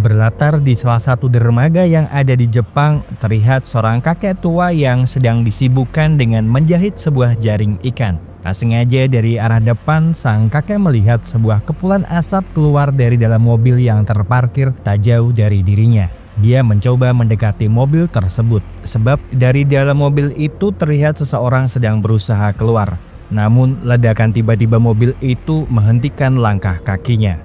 Berlatar di salah satu dermaga yang ada di Jepang, terlihat seorang kakek tua yang sedang disibukkan dengan menjahit sebuah jaring ikan. Tak sengaja dari arah depan, sang kakek melihat sebuah kepulan asap keluar dari dalam mobil yang terparkir tak jauh dari dirinya. Dia mencoba mendekati mobil tersebut, sebab dari dalam mobil itu terlihat seseorang sedang berusaha keluar. Namun, ledakan tiba-tiba mobil itu menghentikan langkah kakinya.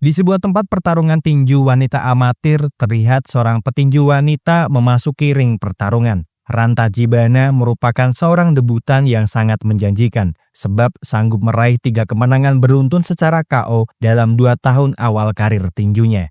Di sebuah tempat pertarungan tinju wanita amatir, terlihat seorang petinju wanita memasuki ring pertarungan. Ran Tachibana merupakan seorang debutan yang sangat menjanjikan, sebab sanggup meraih 3 kemenangan beruntun secara KO dalam 2 tahun awal karir tinjunya.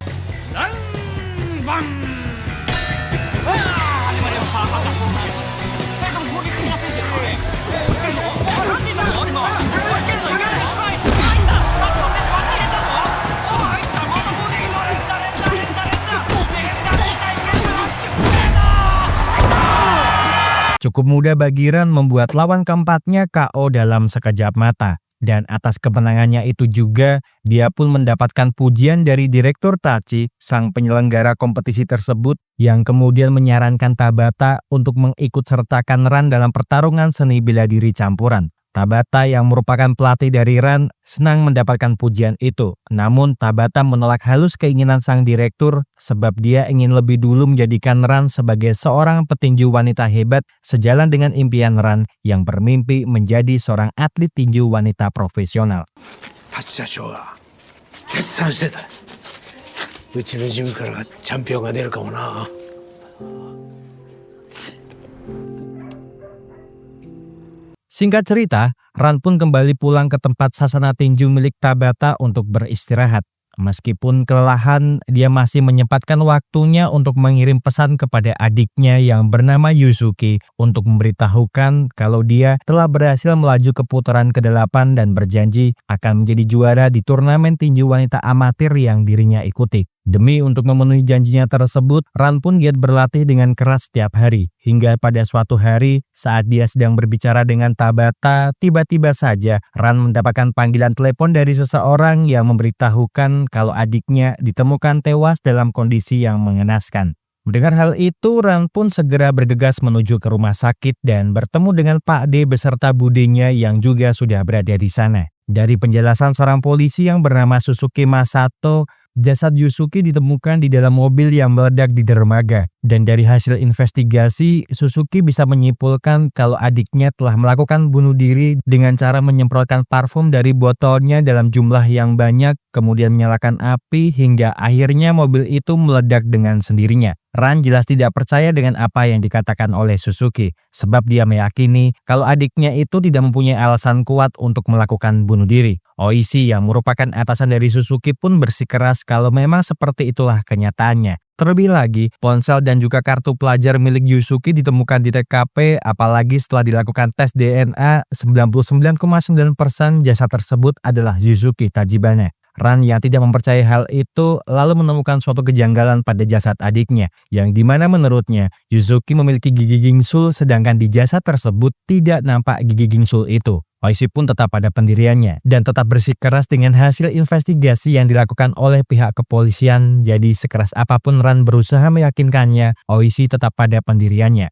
Cukup mudah bagi Ran membuat lawan keempatnya KO dalam sekejap mata. Dan atas kemenangannya itu juga, dia pun mendapatkan pujian dari Direktur Tachi, sang penyelenggara kompetisi tersebut, yang kemudian menyarankan Tabata untuk mengikutsertakan Ran dalam pertarungan seni bela diri campuran. Tabata yang merupakan pelatih dari Ran senang mendapatkan pujian itu. Namun Tabata menolak halus keinginan sang direktur sebab dia ingin lebih dulu menjadikan Ran sebagai seorang petinju wanita hebat sejalan dengan impian Ran yang bermimpi menjadi seorang atlet tinju wanita profesional. Singkat cerita, Ran pun kembali pulang ke tempat sasana tinju milik Tabata untuk beristirahat. Meskipun kelelahan, dia masih menyempatkan waktunya untuk mengirim pesan kepada adiknya yang bernama Yusuke untuk memberitahukan kalau dia telah berhasil melaju ke putaran ke-8 dan berjanji akan menjadi juara di turnamen tinju wanita amatir yang dirinya ikuti. Demi untuk memenuhi janjinya tersebut, Ran pun giat berlatih dengan keras setiap hari. Hingga pada suatu hari, saat dia sedang berbicara dengan Tabata, tiba-tiba saja Ran mendapatkan panggilan telepon dari seseorang yang memberitahukan kalau adiknya ditemukan tewas dalam kondisi yang mengenaskan. Mendengar hal itu, Ran pun segera bergegas menuju ke rumah sakit dan bertemu dengan Pak D beserta budenya yang juga sudah berada di sana. Dari penjelasan seorang polisi yang bernama Suzuki Masato, jasad Yusuke ditemukan di dalam mobil yang meledak di dermaga. Dan dari hasil investigasi, Suzuki bisa menyimpulkan kalau adiknya telah melakukan bunuh diri dengan cara menyemprotkan parfum dari botolnya dalam jumlah yang banyak, kemudian menyalakan api hingga akhirnya mobil itu meledak dengan sendirinya. Ran jelas tidak percaya dengan apa yang dikatakan oleh Suzuki, sebab dia meyakini kalau adiknya itu tidak mempunyai alasan kuat untuk melakukan bunuh diri. Oishi yang merupakan atasan dari Suzuki pun bersikeras kalau memang seperti itulah kenyataannya. Terlebih lagi, ponsel dan juga kartu pelajar milik Yusuke ditemukan di TKP, apalagi setelah dilakukan tes DNA, 99,9% jasad tersebut adalah Yusuke Tachibana. Ran yang tidak mempercayai hal itu lalu menemukan suatu kejanggalan pada jasad adiknya, yang dimana menurutnya Yusuke memiliki gigi gingsul sedangkan di jasad tersebut tidak nampak gigi gingsul itu. Oishi pun tetap pada pendiriannya dan tetap bersikeras dengan hasil investigasi yang dilakukan oleh pihak kepolisian. Jadi sekeras apapun Ran berusaha meyakinkannya, Oishi tetap pada pendiriannya.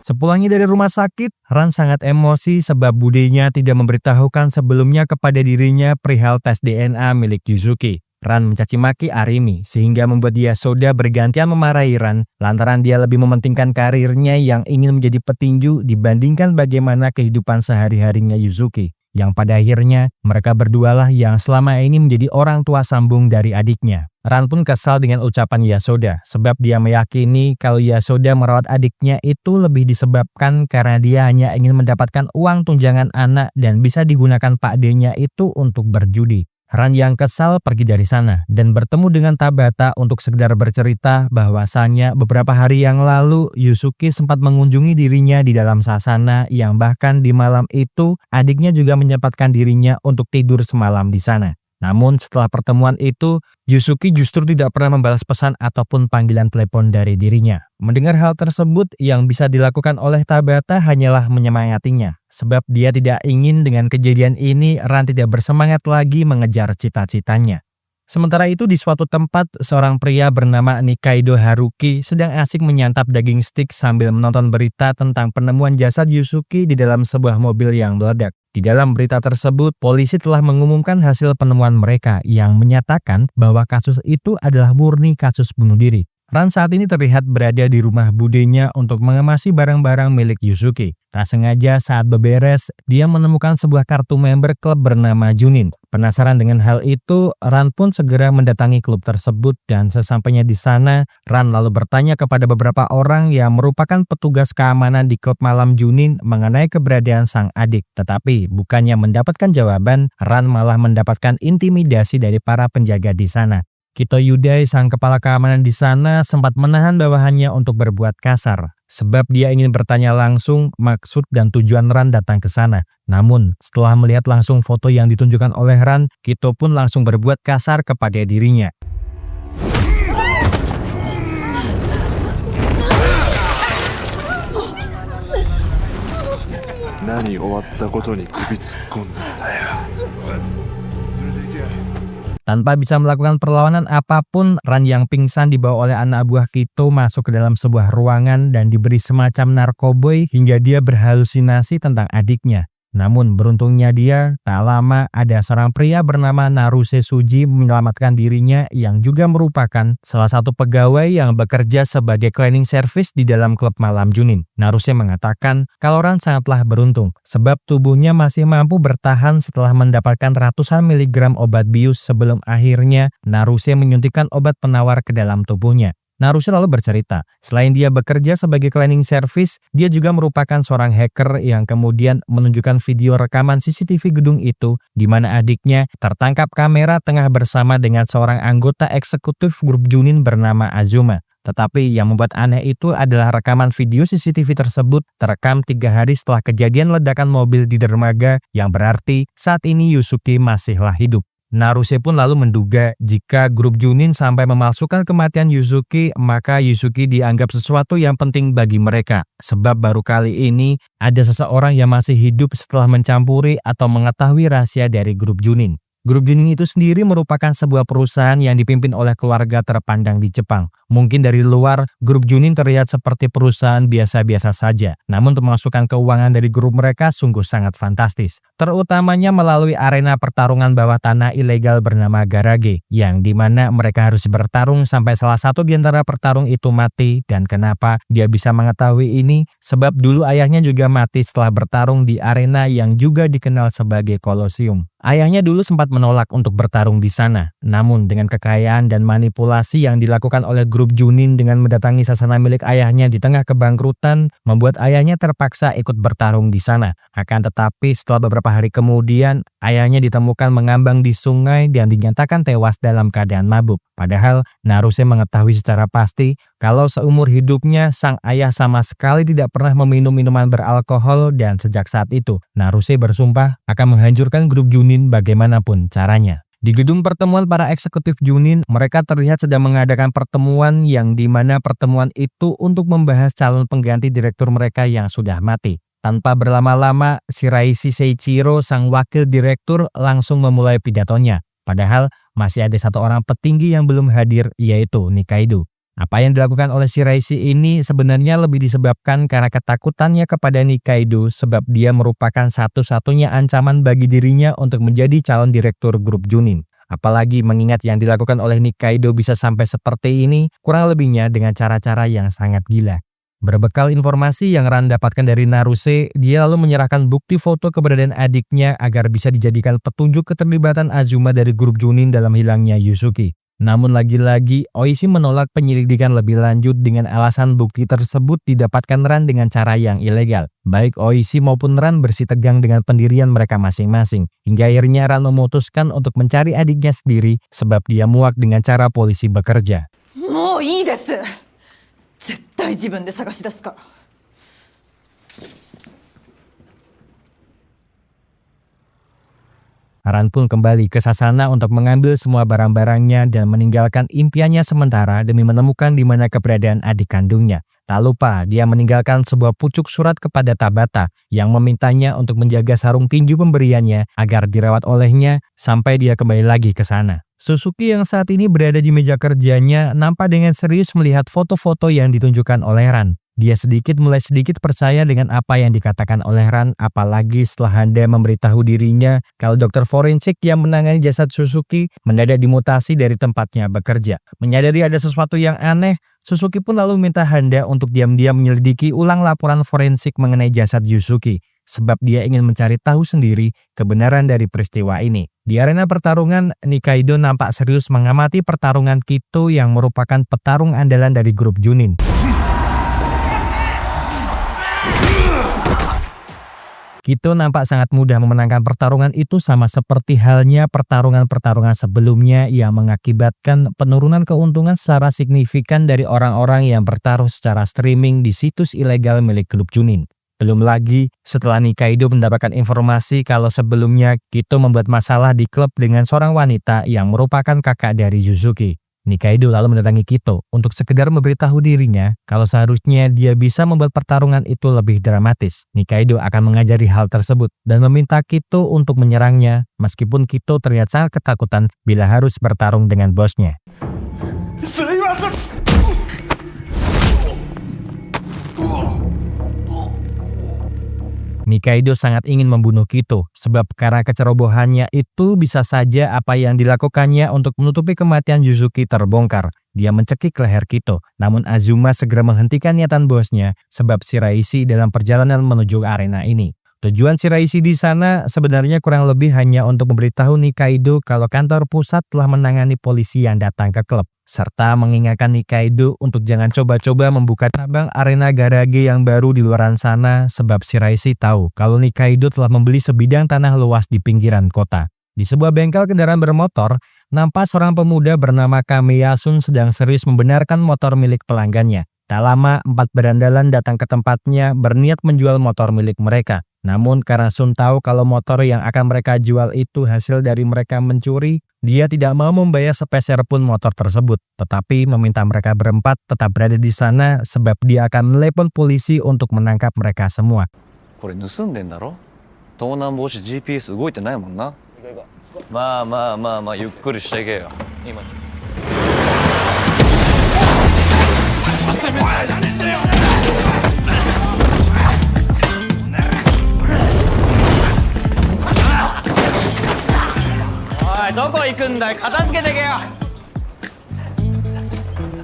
Sepulangnya dari rumah sakit, Ran sangat emosi sebab budenya tidak memberitahukan sebelumnya kepada dirinya perihal tes DNA milik Yusuke. Ran mencaci maki Arimi sehingga membuat Yasoda bergantian memarahi Ran lantaran dia lebih mementingkan karirnya yang ingin menjadi petinju dibandingkan bagaimana kehidupan sehari-harinya Yusuke. Yang pada akhirnya mereka berdualah yang selama ini menjadi orang tua sambung dari adiknya. Ran pun kesal dengan ucapan Yasoda sebab dia meyakini kalau Yasoda merawat adiknya itu lebih disebabkan karena dia hanya ingin mendapatkan uang tunjangan anak dan bisa digunakan Pak D-nya itu untuk berjudi. Ran yang kesal pergi dari sana dan bertemu dengan Tabata untuk sekedar bercerita bahwasannya beberapa hari yang lalu Yusuke sempat mengunjungi dirinya di dalam sasana yang bahkan di malam itu adiknya juga menyempatkan dirinya untuk tidur semalam di sana. Namun setelah pertemuan itu, Yusuke justru tidak pernah membalas pesan ataupun panggilan telepon dari dirinya. Mendengar hal tersebut, yang bisa dilakukan oleh Tabata hanyalah menyemangatinya. Sebab dia tidak ingin dengan kejadian ini Ran tidak bersemangat lagi mengejar cita-citanya. Sementara itu di suatu tempat, seorang pria bernama Nikaido Haruki sedang asik menyantap daging stik sambil menonton berita tentang penemuan jasad Yusuke di dalam sebuah mobil yang meledak. Di dalam berita tersebut, polisi telah mengumumkan hasil penemuan mereka yang menyatakan bahwa kasus itu adalah murni kasus bunuh diri. Ran saat ini terlihat berada di rumah budenya untuk mengemasi barang-barang milik Yusuke. Tak sengaja saat beberes, dia menemukan sebuah kartu member klub bernama Junin. Penasaran dengan hal itu, Ran pun segera mendatangi klub tersebut dan sesampainya di sana, Ran lalu bertanya kepada beberapa orang yang merupakan petugas keamanan di klub malam Junin mengenai keberadaan sang adik. Tetapi bukannya mendapatkan jawaban, Ran malah mendapatkan intimidasi dari para penjaga di sana. Kito Yudai, sang kepala keamanan di sana, sempat menahan bawahannya untuk berbuat kasar. Sebab dia ingin bertanya langsung maksud dan tujuan Ran datang ke sana. Namun, setelah melihat langsung foto yang ditunjukkan oleh Ran, Kito pun langsung berbuat kasar kepada dirinya. Nani owatta koto ni kubi tsukkondon da yo. Tanpa bisa melakukan perlawanan apapun, Ran yang pingsan dibawa oleh anak buah Kito masuk ke dalam sebuah ruangan dan diberi semacam narkoboy hingga dia berhalusinasi tentang adiknya. Namun beruntungnya dia, tak lama ada seorang pria bernama Naruse Suji menyelamatkan dirinya yang juga merupakan salah satu pegawai yang bekerja sebagai cleaning service di dalam klub malam Junin. Naruse mengatakan kalau Ran sangatlah beruntung sebab tubuhnya masih mampu bertahan setelah mendapatkan ratusan miligram obat bius sebelum akhirnya Naruse menyuntikkan obat penawar ke dalam tubuhnya. Naruse lalu bercerita, selain dia bekerja sebagai cleaning service, dia juga merupakan seorang hacker yang kemudian menunjukkan video rekaman CCTV gedung itu di mana adiknya tertangkap kamera tengah bersama dengan seorang anggota eksekutif grup Junin bernama Azuma. Tetapi yang membuat aneh itu adalah rekaman video CCTV tersebut terekam 3 hari setelah kejadian ledakan mobil di dermaga, yang berarti saat ini Yusuke masihlah hidup. Naruse pun lalu menduga jika grup Junin sampai memalsukan kematian Yusuke, maka Yusuke dianggap sesuatu yang penting bagi mereka. Sebab baru kali ini ada seseorang yang masih hidup setelah mencampuri atau mengetahui rahasia dari grup Junin. Grup Junin itu sendiri merupakan sebuah perusahaan yang dipimpin oleh keluarga terpandang di Jepang. Mungkin dari luar, grup Junin terlihat seperti perusahaan biasa-biasa saja. Namun pemasukan keuangan dari grup mereka sungguh sangat fantastis. Terutamanya melalui arena pertarungan bawah tanah ilegal bernama Garage, yang dimana mereka harus bertarung sampai salah satu di antara pertarung itu mati. Dan kenapa dia bisa mengetahui ini? Sebab dulu ayahnya juga mati setelah bertarung di arena yang juga dikenal sebagai Kolosium. Ayahnya dulu sempat menolak untuk bertarung di sana. Namun dengan kekayaan dan manipulasi yang dilakukan oleh grup Junin dengan mendatangi sasana milik ayahnya di tengah kebangkrutan, membuat ayahnya terpaksa ikut bertarung di sana. Akan tetapi setelah beberapa hari kemudian, ayahnya ditemukan mengambang di sungai dan dinyatakan tewas dalam keadaan mabuk. Padahal Naruse mengetahui secara pasti kalau seumur hidupnya sang ayah sama sekali tidak pernah meminum minuman beralkohol, dan sejak saat itu Naruse bersumpah akan menghancurkan grup Junin bagaimanapun caranya. Di gedung pertemuan para eksekutif Junin, mereka terlihat sedang mengadakan pertemuan yang dimana pertemuan itu untuk membahas calon pengganti direktur mereka yang sudah mati. Tanpa berlama-lama, Shiraishi Seiichiro, sang wakil direktur, langsung memulai pidatonya. Padahal masih ada satu orang petinggi yang belum hadir, yaitu Nikaido. Apa yang dilakukan oleh Shiraishi ini sebenarnya lebih disebabkan karena ketakutannya kepada Nikaido, sebab dia merupakan satu-satunya ancaman bagi dirinya untuk menjadi calon direktur grup Junin. Apalagi mengingat yang dilakukan oleh Nikaido bisa sampai seperti ini, kurang lebihnya dengan cara-cara yang sangat gila. Berbekal informasi yang Ran dapatkan dari Naruse, dia lalu menyerahkan bukti foto keberadaan adiknya agar bisa dijadikan petunjuk keterlibatan Azuma dari grup Junin dalam hilangnya Yusuke. Namun lagi-lagi Oishi menolak penyelidikan lebih lanjut dengan alasan bukti tersebut didapatkan Ran dengan cara yang ilegal. Baik Oishi maupun Ran bersitegang dengan pendirian mereka masing-masing. Hingga akhirnya Ran memutuskan untuk mencari adiknya sendiri sebab dia muak dengan cara polisi bekerja. もういいです。絶対自分で探し出すから。Ran pun kembali ke Sasana untuk mengambil semua barang-barangnya dan meninggalkan impiannya sementara demi menemukan di mana keberadaan adik kandungnya. Tak lupa, dia meninggalkan sebuah pucuk surat kepada Tabata yang memintanya untuk menjaga sarung tinju pemberiannya agar dirawat olehnya sampai dia kembali lagi ke sana. Suzuki yang saat ini berada di meja kerjanya nampak dengan serius melihat foto-foto yang ditunjukkan oleh Ran. Dia mulai sedikit percaya dengan apa yang dikatakan oleh Ran, apalagi setelah Handa memberitahu dirinya kalau dokter forensik yang menangani jasad Suzuki mendadak dimutasi dari tempatnya bekerja. Menyadari ada sesuatu yang aneh, Suzuki pun lalu minta Handa untuk diam-diam menyelidiki ulang laporan forensik mengenai jasad Yusuke, sebab dia ingin mencari tahu sendiri kebenaran dari peristiwa ini. Di arena pertarungan, Nikaido nampak serius mengamati pertarungan Kito yang merupakan petarung andalan dari grup Junin. Kito nampak sangat mudah memenangkan pertarungan itu sama seperti halnya pertarungan-pertarungan sebelumnya yang mengakibatkan penurunan keuntungan secara signifikan dari orang-orang yang bertaruh secara streaming di situs ilegal milik grup Junin. Belum lagi setelah Nikaido mendapatkan informasi kalau sebelumnya Kito membuat masalah di klub dengan seorang wanita yang merupakan kakak dari Yusuke. Nikaido lalu mendatangi Kito untuk sekedar memberitahu dirinya kalau seharusnya dia bisa membuat pertarungan itu lebih dramatis. Nikaido akan mengajari hal tersebut dan meminta Kito untuk menyerangnya meskipun Kito terlihat sangat ketakutan bila harus bertarung dengan bosnya. Nikaido sangat ingin membunuh Kito sebab karena kecerobohannya itu bisa saja apa yang dilakukannya untuk menutupi kematian Yusuke terbongkar. Dia mencekik leher Kito, namun Azuma segera menghentikan niatan bosnya sebab Shiraishi dalam perjalanan menuju arena ini. Tujuan Shiraishi di sana sebenarnya kurang lebih hanya untuk memberitahu Nikaido kalau kantor pusat telah menangani polisi yang datang ke klub, serta mengingatkan Nikaido untuk jangan coba-coba membuka cabang arena garage yang baru di luaran sana sebab Shiraishi tahu kalau Nikaido telah membeli sebidang tanah luas di pinggiran kota. Di sebuah bengkel kendaraan bermotor, nampak seorang pemuda bernama Kameyasun sedang serius membenarkan motor milik pelanggannya. Tak lama, 4 berandalan datang ke tempatnya berniat menjual motor milik mereka. Namun karena Sun tahu kalau motor yang akan mereka jual itu hasil dari mereka mencuri, dia tidak mau membayar sepeser pun motor tersebut, tetapi meminta mereka berempat tetap berada di sana sebab dia akan menelepon polisi untuk menangkap mereka semua. これ盗んでんだろ？盗難防止 GPS 動いてないもんな。まあゆっくりしていけよ。今。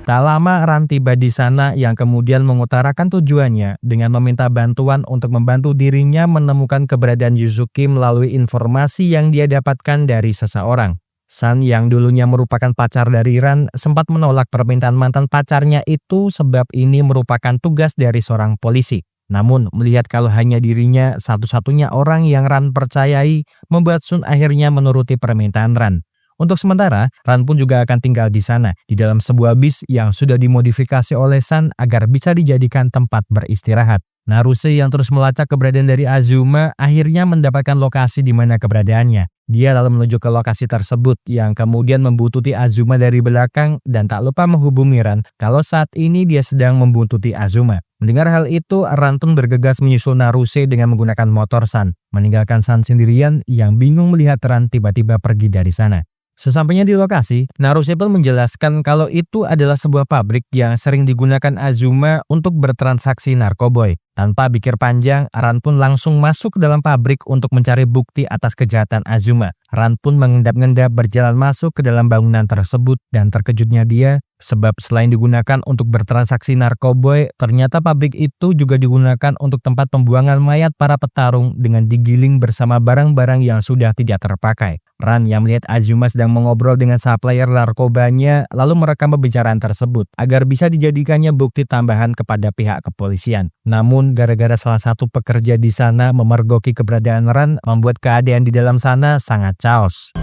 Tak lama Ran tiba di sana yang kemudian mengutarakan tujuannya dengan meminta bantuan untuk membantu dirinya menemukan keberadaan Yusuke melalui informasi yang dia dapatkan dari seseorang. San yang dulunya merupakan pacar dari Ran sempat menolak permintaan mantan pacarnya itu sebab ini merupakan tugas dari seorang polisi. Namun melihat kalau hanya dirinya satu-satunya orang yang Ran percayai, membuat Sun akhirnya menuruti permintaan Ran. Untuk sementara, Ran pun juga akan tinggal di sana, di dalam sebuah bis yang sudah dimodifikasi oleh San agar bisa dijadikan tempat beristirahat. Naruse yang terus melacak keberadaan dari Azuma akhirnya mendapatkan lokasi di mana keberadaannya. Dia lalu menuju ke lokasi tersebut yang kemudian membuntuti Azuma dari belakang dan tak lupa menghubungi Ran kalau saat ini dia sedang membuntuti Azuma. Mendengar hal itu, Ran pun bergegas menyusul Naruse dengan menggunakan motor San, meninggalkan San sendirian yang bingung melihat Ran tiba-tiba pergi dari sana. Sesampainya di lokasi, Naruse pun menjelaskan kalau itu adalah sebuah pabrik yang sering digunakan Azuma untuk bertransaksi narkoboy. Tanpa pikir panjang, Ran pun langsung masuk ke dalam pabrik untuk mencari bukti atas kejahatan Azuma. Ran pun mengendap-endap berjalan masuk ke dalam bangunan tersebut dan terkejutnya dia Sebab selain digunakan untuk bertransaksi narkoboy, ternyata pabrik itu juga digunakan untuk tempat pembuangan mayat para petarung dengan digiling bersama barang-barang yang sudah tidak terpakai. Ran yang melihat Azuma sedang mengobrol dengan supplier narkobanya lalu merekam pembicaraan tersebut agar bisa dijadikannya bukti tambahan kepada pihak kepolisian. Namun gara-gara salah satu pekerja di sana memergoki keberadaan Ran membuat keadaan di dalam sana sangat chaos.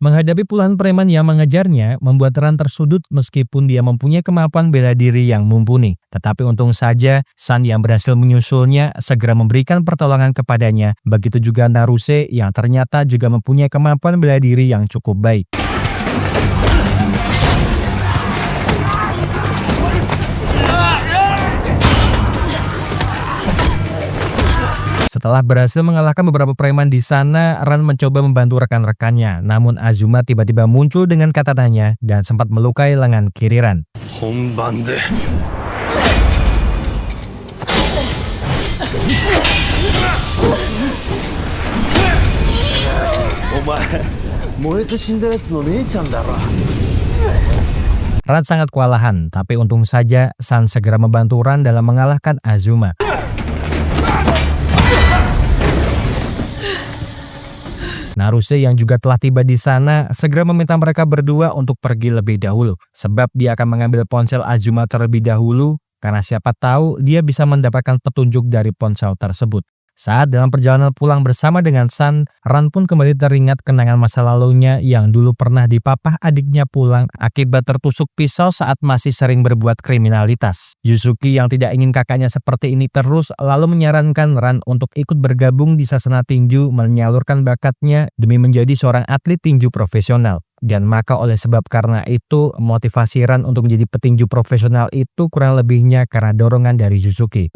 Menghadapi puluhan preman yang mengejarnya, membuat Ran tersudut meskipun dia mempunyai kemampuan bela diri yang mumpuni. Tetapi untung saja, San yang berhasil menyusulnya segera memberikan pertolongan kepadanya. Begitu juga Naruse yang ternyata juga mempunyai kemampuan bela diri yang cukup baik. Setelah berhasil mengalahkan beberapa preman di sana, Ran mencoba membantu rekan-rekannya. Namun Azuma tiba-tiba muncul dengan katananya dan sempat melukai lengan kiri Ran. 本番でお前燃えて死んだやつの姉ちゃんだろ Ran sangat kewalahan, tapi untung saja San segera membantu Ran dalam mengalahkan Azuma. Naruse yang juga telah tiba di sana segera meminta mereka berdua untuk pergi lebih dahulu, sebab dia akan mengambil ponsel Azuma terlebih dahulu karena siapa tahu dia bisa mendapatkan petunjuk dari ponsel tersebut. Saat dalam perjalanan pulang bersama dengan San, Ran pun kembali teringat kenangan masa lalunya yang dulu pernah dipapah adiknya pulang akibat tertusuk pisau saat masih sering berbuat kriminalitas. Yusuki yang tidak ingin kakaknya seperti ini terus lalu menyarankan Ran untuk ikut bergabung di Sasana Tinju menyalurkan bakatnya demi menjadi seorang atlet tinju profesional. Dan maka oleh sebab karena itu motivasi Ran untuk menjadi petinju profesional itu kurang lebihnya karena dorongan dari Yusuki.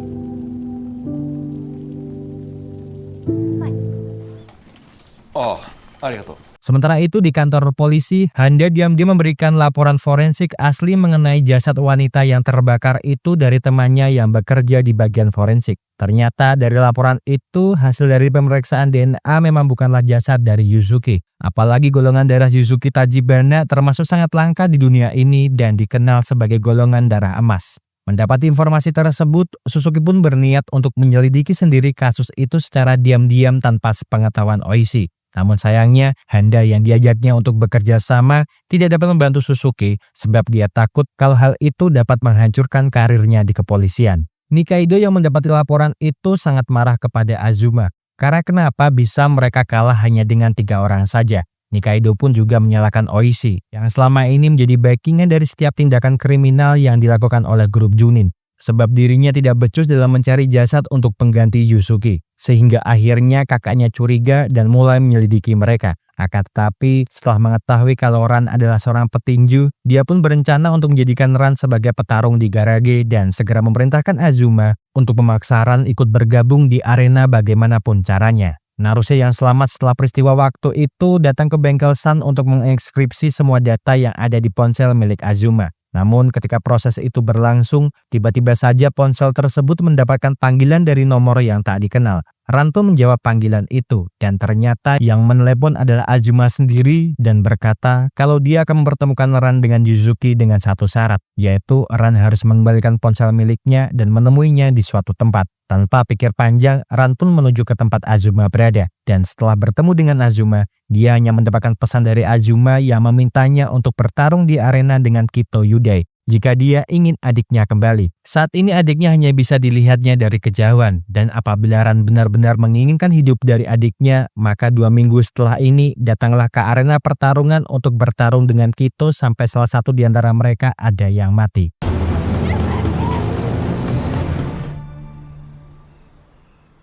ああ、ありがとう。 Sementara itu di kantor polisi, Handa diam-diam memberikan laporan forensik asli mengenai jasad wanita yang terbakar itu dari temannya yang bekerja di bagian forensik. Ternyata dari laporan itu, hasil dari pemeriksaan DNA memang bukanlah jasad dari Yusuki. Apalagi golongan darah Yusuki Tajibana termasuk sangat langka di dunia ini dan dikenal sebagai golongan darah emas. Mendapati informasi tersebut, Suzuki pun berniat untuk menyelidiki sendiri kasus itu secara diam-diam tanpa sepengetahuan Oishi. Namun sayangnya, Handa yang diajaknya untuk bekerja sama tidak dapat membantu Suzuki sebab dia takut kalau hal itu dapat menghancurkan karirnya di kepolisian. Nikaido yang mendapati laporan itu sangat marah kepada Azuma. Karena kenapa bisa mereka kalah hanya dengan 3 orang saja. Nikaido pun juga menyalahkan Oishi yang selama ini menjadi backingan dari setiap tindakan kriminal yang dilakukan oleh grup Junin. Sebab dirinya tidak becus dalam mencari jasad untuk pengganti Yusuki. Sehingga akhirnya kakaknya curiga dan mulai menyelidiki mereka. Akan tetapi setelah mengetahui kalau Ran adalah seorang petinju, dia pun berencana untuk menjadikan Ran sebagai petarung di garage dan segera memerintahkan Azuma untuk memaksa Ran ikut bergabung di arena bagaimanapun caranya. Naruse yang selamat setelah peristiwa waktu itu datang ke bengkel San untuk mengekskripsi semua data yang ada di ponsel milik Azuma. Namun ketika proses itu berlangsung, tiba-tiba saja ponsel tersebut mendapatkan panggilan dari nomor yang tak dikenal. Ran pun menjawab panggilan itu dan ternyata yang menelepon adalah Azuma sendiri dan berkata kalau dia akan mempertemukan Ran dengan Yuzuki dengan satu syarat, yaitu Ran harus mengembalikan ponsel miliknya dan menemuinya di suatu tempat. Tanpa pikir panjang, Ran pun menuju ke tempat Azuma berada. Dan setelah bertemu dengan Azuma, dia hanya mendapatkan pesan dari Azuma yang memintanya untuk bertarung di arena dengan Kito Yudai jika dia ingin adiknya kembali. Saat ini adiknya hanya bisa dilihatnya dari kejauhan, dan apabila Ran benar-benar menginginkan hidup dari adiknya, maka 2 minggu setelah ini datanglah ke arena pertarungan untuk bertarung dengan Kito sampai salah satu di antara mereka ada yang mati.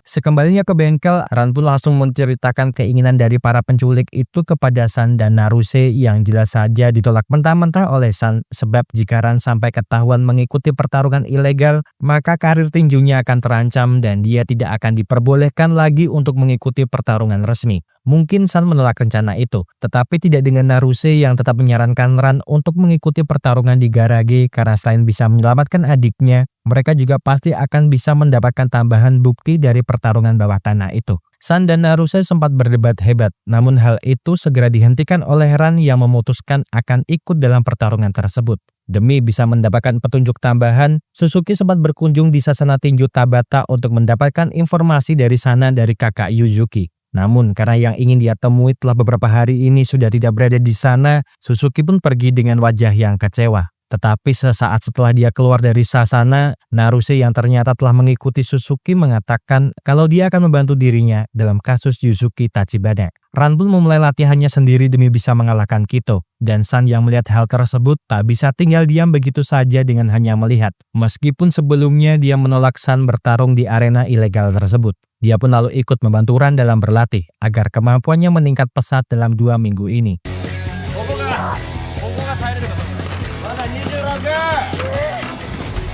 Sekembalinya ke bengkel, Ran pun langsung menceritakan keinginan dari para penculik itu kepada San dan Naruse yang jelas saja ditolak mentah-mentah oleh San sebab jika Ran sampai ketahuan mengikuti pertarungan ilegal, maka karir tinjunya akan terancam dan dia tidak akan diperbolehkan lagi untuk mengikuti pertarungan resmi. Mungkin San menolak rencana itu, tetapi tidak dengan Naruse yang tetap menyarankan Ran untuk mengikuti pertarungan di garage karena selain bisa menyelamatkan adiknya, mereka juga pasti akan bisa mendapatkan tambahan bukti dari pertarungan bawah tanah itu. San dan Naruse sempat berdebat hebat, namun hal itu segera dihentikan oleh Ran yang memutuskan akan ikut dalam pertarungan tersebut. Demi bisa mendapatkan petunjuk tambahan, Suzuki sempat berkunjung di Sasana Tinju Tabata untuk mendapatkan informasi dari sana dari kakak Yuzuki. Namun karena yang ingin dia temui telah beberapa hari ini sudah tidak berada di sana, Suzuki pun pergi dengan wajah yang kecewa. Tetapi sesaat setelah dia keluar dari Sasana, Naruse yang ternyata telah mengikuti Suzuki mengatakan kalau dia akan membantu dirinya dalam kasus Yuzuki Tachibana. Ran pun memulai latihannya sendiri demi bisa mengalahkan Kito. Dan San yang melihat hal tersebut tak bisa tinggal diam begitu saja dengan hanya melihat. Meskipun sebelumnya dia menolak San bertarung di arena ilegal tersebut. Dia pun lalu ikut membantu Ran dalam berlatih agar kemampuannya meningkat pesat dalam 2 minggu ini.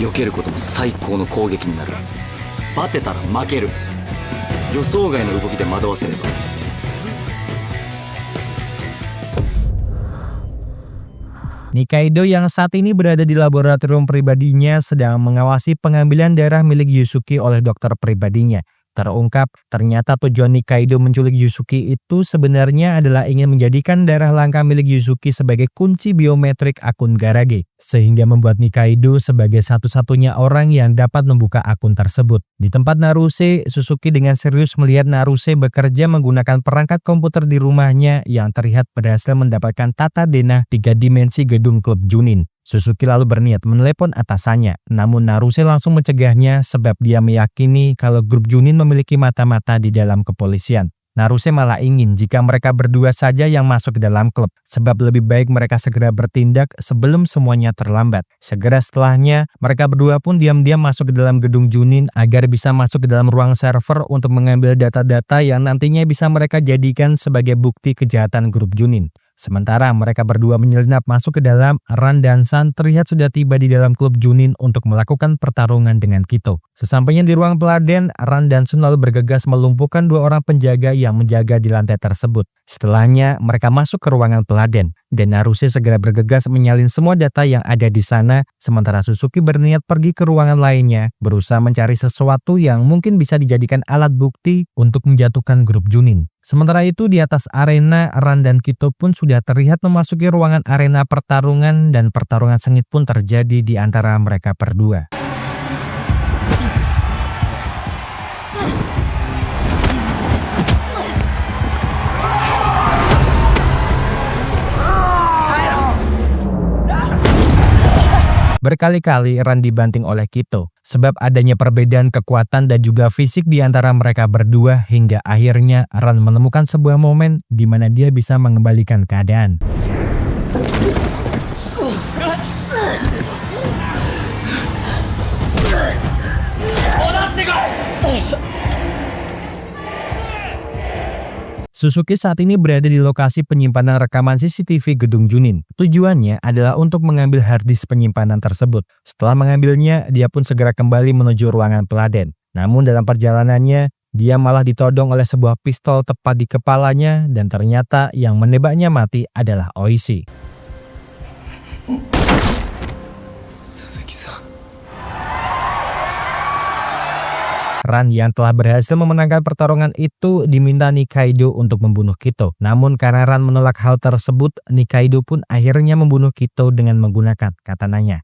避けることも最高の攻撃になる。バテたら負ける。予想外の動きで惑わせれば Nikaido yang saat ini berada di laboratorium pribadinya sedang mengawasi pengambilan darah milik Yuzuki oleh dokter pribadinya. Terungkap, ternyata tujuan Nikaido menculik Yuzuki itu sebenarnya adalah ingin menjadikan darah langka milik Yuzuki sebagai kunci biometrik akun Garage, sehingga membuat Nikaido sebagai satu-satunya orang yang dapat membuka akun tersebut. Di tempat Naruse, Suzuki dengan serius melihat Naruse bekerja menggunakan perangkat komputer di rumahnya yang terlihat berhasil mendapatkan tata denah 3 dimensi gedung klub Junin. Suzuki lalu berniat menelepon atasannya, namun Naruse langsung mencegahnya sebab dia meyakini kalau grup Junin memiliki mata-mata di dalam kepolisian. Naruse malah ingin jika mereka berdua saja yang masuk ke dalam klub, sebab lebih baik mereka segera bertindak sebelum semuanya terlambat. Segera setelahnya, mereka berdua pun diam-diam masuk ke dalam gedung Junin agar bisa masuk ke dalam ruang server untuk mengambil data-data yang nantinya bisa mereka jadikan sebagai bukti kejahatan grup Junin. Sementara mereka berdua menyelinap masuk ke dalam, Ran dan San terlihat sudah tiba di dalam klub Junin untuk melakukan pertarungan dengan Kito. Sesampainya di ruang peladen, Ran dan Sun lalu bergegas melumpuhkan 2 orang penjaga yang menjaga di lantai tersebut. Setelahnya, mereka masuk ke ruangan peladen, dan Naruse segera bergegas menyalin semua data yang ada di sana, sementara Suzuki berniat pergi ke ruangan lainnya, berusaha mencari sesuatu yang mungkin bisa dijadikan alat bukti untuk menjatuhkan grup Junin. Sementara itu di atas arena, Ran dan Kito pun sudah terlihat memasuki ruangan arena pertarungan dan pertarungan sengit pun terjadi di antara mereka berdua. Berkali-kali Ran dibanting oleh Kito, sebab adanya perbedaan kekuatan dan juga fisik di antara mereka berdua hingga akhirnya Ran menemukan sebuah momen di mana dia bisa mengembalikan keadaan. Suzuki saat ini berada di lokasi penyimpanan rekaman CCTV gedung Junin. Tujuannya adalah untuk mengambil harddisk penyimpanan tersebut. Setelah mengambilnya, dia pun segera kembali menuju ruangan peladen. Namun dalam perjalanannya, dia malah ditodong oleh sebuah pistol tepat di kepalanya dan ternyata yang menembaknya mati adalah Oishi. Ran yang telah berhasil memenangkan pertarungan itu diminta Nikaido untuk membunuh Kito. Namun karena Ran menolak hal tersebut, Nikaido pun akhirnya membunuh Kito dengan menggunakan katananya.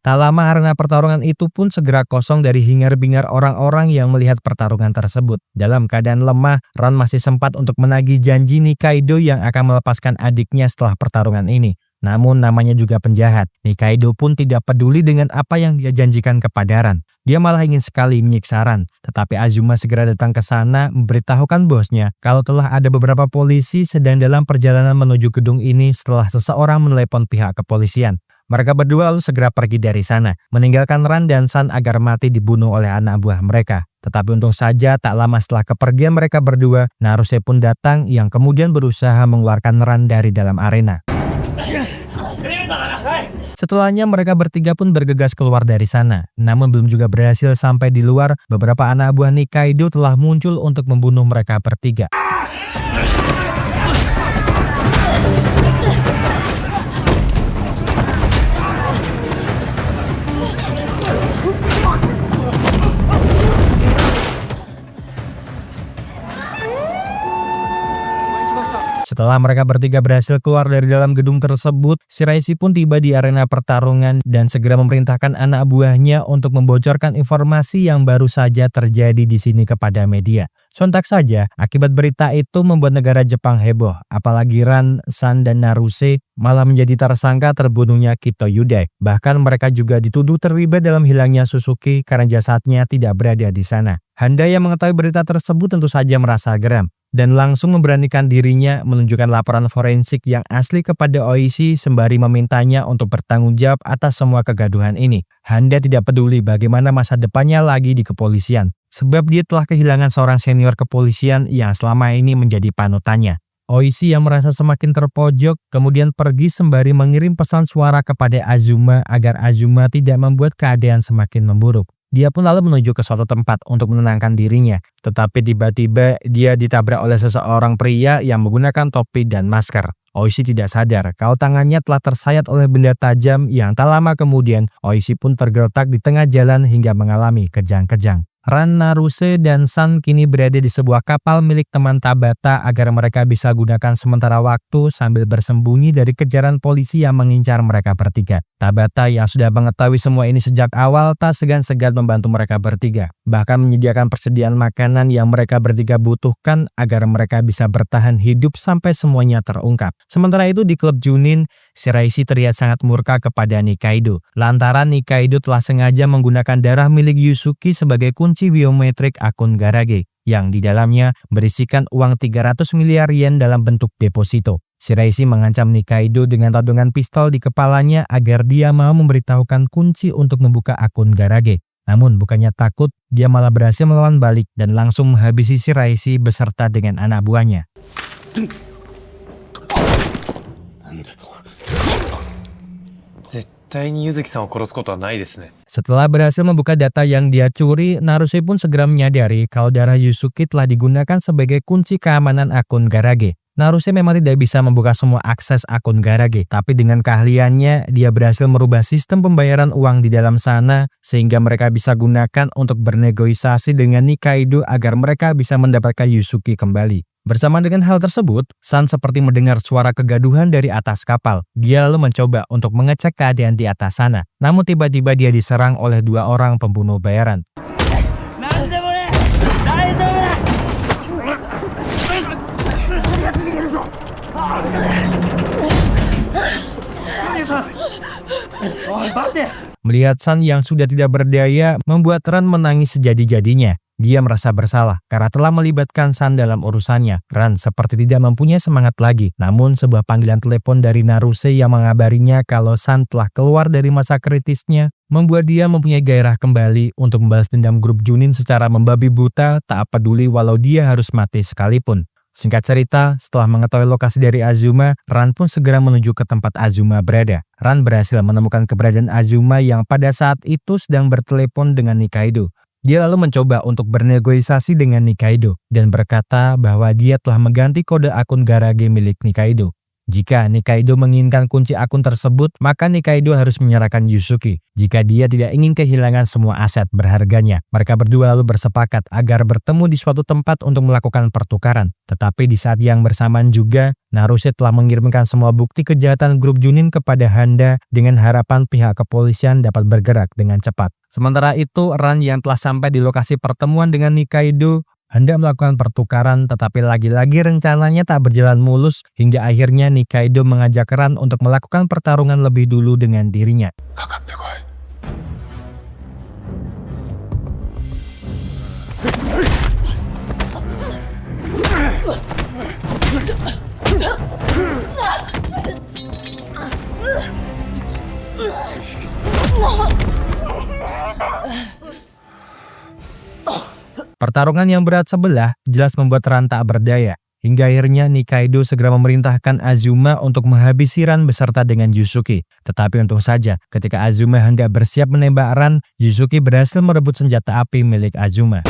Tak lama arena pertarungan itu pun segera kosong dari hingar-bingar orang-orang yang melihat pertarungan tersebut. Dalam keadaan lemah, Ran masih sempat untuk menagih janji Nikaido yang akan melepaskan adiknya setelah pertarungan ini. Namun namanya juga penjahat. Nikaido pun tidak peduli dengan apa yang dia janjikan kepada Ran. Dia malah ingin sekali menyiksa Ran. Tetapi Azuma segera datang ke sana memberitahukan bosnya kalau telah ada beberapa polisi sedang dalam perjalanan menuju gedung ini setelah seseorang menelepon pihak kepolisian. Mereka berdua lalu segera pergi dari sana, meninggalkan Ran dan San agar mati dibunuh oleh anak buah mereka. Tetapi untung saja tak lama setelah kepergian mereka berdua, Naruse pun datang yang kemudian berusaha mengeluarkan Ran dari dalam arena. Setelahnya mereka bertiga pun bergegas keluar dari sana. Namun belum juga berhasil sampai di luar, beberapa anak buah Nikaido telah muncul untuk membunuh mereka bertiga. Setelah mereka bertiga berhasil keluar dari dalam gedung tersebut, Shiraishi pun tiba di arena pertarungan dan segera memerintahkan anak buahnya untuk membocorkan informasi yang baru saja terjadi di sini kepada media. Sontak saja, akibat berita itu membuat negara Jepang heboh, apalagi Ran, San, dan Naruse malah menjadi tersangka terbunuhnya Kito Yudai. Bahkan mereka juga dituduh terlibat dalam hilangnya Suzuki karena jasadnya tidak berada di sana. Handa yang mengetahui berita tersebut tentu saja merasa geram dan langsung memberanikan dirinya menunjukkan laporan forensik yang asli kepada Oishi sembari memintanya untuk bertanggung jawab atas semua kegaduhan ini. Handa tidak peduli bagaimana masa depannya lagi di kepolisian, sebab dia telah kehilangan seorang senior kepolisian yang selama ini menjadi panutannya. Oishi yang merasa semakin terpojok kemudian pergi sembari mengirim pesan suara kepada Azuma agar Azuma tidak membuat keadaan semakin memburuk. Dia pun lalu menuju ke suatu tempat untuk menenangkan dirinya. Tetapi tiba-tiba dia ditabrak oleh seseorang pria yang menggunakan topi dan masker. Oishi tidak sadar kalau tangannya telah tersayat oleh benda tajam yang tak lama kemudian Oishi pun tergeletak di tengah jalan hingga mengalami kejang-kejang. Ran, Naruse, dan San kini berada di sebuah kapal milik teman Tabata agar mereka bisa gunakan sementara waktu sambil bersembunyi dari kejaran polisi yang mengincar mereka bertiga. Tabata yang sudah mengetahui semua ini sejak awal tak segan-segan membantu mereka bertiga. Bahkan menyediakan persediaan makanan yang mereka bertiga butuhkan agar mereka bisa bertahan hidup sampai semuanya terungkap. Sementara itu di klub Junin, Shiraishi terlihat sangat murka kepada Nikaido. Lantaran Nikaido telah sengaja menggunakan darah milik Yusuki sebagai kunci biometrik akun Garage yang di dalamnya berisikan uang 300 miliar yen dalam bentuk deposito. Shiraishi mengancam Nikaido dengan todongan pistol di kepalanya agar dia mau memberitahukan kunci untuk membuka akun Garage. Namun bukannya takut, dia malah berhasil melawan balik dan langsung menghabisi Shiraishi beserta dengan anak buahnya. Setelah berhasil membuka data yang dia curi, Naruse pun segera menyadari kalau darah Yusuki telah digunakan sebagai kunci keamanan akun Garage. Naruse memang tidak bisa membuka semua akses akun Garage, tapi dengan keahliannya dia berhasil merubah sistem pembayaran uang di dalam sana sehingga mereka bisa gunakan untuk bernegosiasi dengan Nikaido agar mereka bisa mendapatkan Yusuki kembali. Bersama dengan hal tersebut, San seperti mendengar suara kegaduhan dari atas kapal. Dia lalu mencoba untuk mengecek keadaan di atas sana. Namun tiba-tiba dia diserang oleh dua orang pembunuh bayaran. Melihat San yang sudah tidak berdaya, membuat Ran menangis sejadi-jadinya. Dia merasa bersalah karena telah melibatkan San dalam urusannya. Ran seperti tidak mempunyai semangat lagi. Namun sebuah panggilan telepon dari Naruse yang mengabarinya kalau San telah keluar dari masa kritisnya membuat dia mempunyai gairah kembali untuk membalas dendam grup Junin secara membabi buta, tak peduli walau dia harus mati sekalipun. Singkat cerita, setelah mengetahui lokasi dari Azuma, Ran pun segera menuju ke tempat Azuma berada. Ran berhasil menemukan keberadaan Azuma yang pada saat itu sedang bertelepon dengan Nikaido. Dia lalu mencoba untuk bernegosiasi dengan Nikaido dan berkata bahwa dia telah mengganti kode akun Garage milik Nikaido. Jika Nikaido menginginkan kunci akun tersebut, maka Nikaido harus menyerahkan Yusuki. Jika dia tidak ingin kehilangan semua aset berharganya, mereka berdua lalu bersepakat agar bertemu di suatu tempat untuk melakukan pertukaran. Tetapi di saat yang bersamaan juga, Naruse telah mengirimkan semua bukti kejahatan grup Junin kepada Handa dengan harapan pihak kepolisian dapat bergerak dengan cepat. Sementara itu, Ran yang telah sampai di lokasi pertemuan dengan Nikaido hendak melakukan pertukaran, tetapi lagi-lagi rencananya tak berjalan mulus hingga akhirnya Nikaido mengajak Ran untuk melakukan pertarungan lebih dulu dengan dirinya. Pertarungan yang berat sebelah jelas membuat Ran tak berdaya. Hingga akhirnya Nikaido segera memerintahkan Azuma untuk menghabisi Ran beserta dengan Yusuke. Tetapi untung saja, ketika Azuma hendak bersiap menembak Ran, Yusuke berhasil merebut senjata api milik Azuma.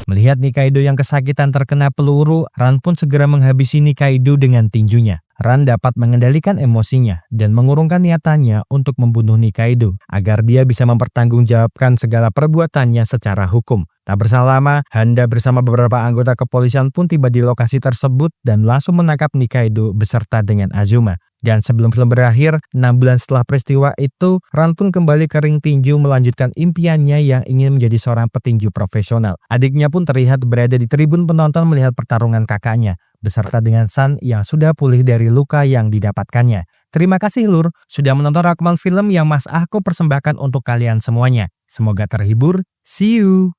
Melihat Nikaido yang kesakitan terkena peluru, Ran pun segera menghabisi Nikaido dengan tinjunya. Ran dapat mengendalikan emosinya dan mengurungkan niatannya untuk membunuh Nikaido agar dia bisa mempertanggungjawabkan segala perbuatannya secara hukum. Tak berselang lama, Handa bersama beberapa anggota kepolisian pun tiba di lokasi tersebut dan langsung menangkap Nikaido beserta dengan Azuma. Dan sebelum film berakhir, 6 bulan setelah peristiwa itu, Ran pun kembali ke ring tinju melanjutkan impiannya yang ingin menjadi seorang petinju profesional. Adiknya pun terlihat berada di tribun penonton melihat pertarungan kakaknya, beserta dengan San yang sudah pulih dari luka yang didapatkannya. Terima kasih Lur, sudah menonton rakaman film yang Mas Ahko persembahkan untuk kalian semuanya. Semoga terhibur, see you!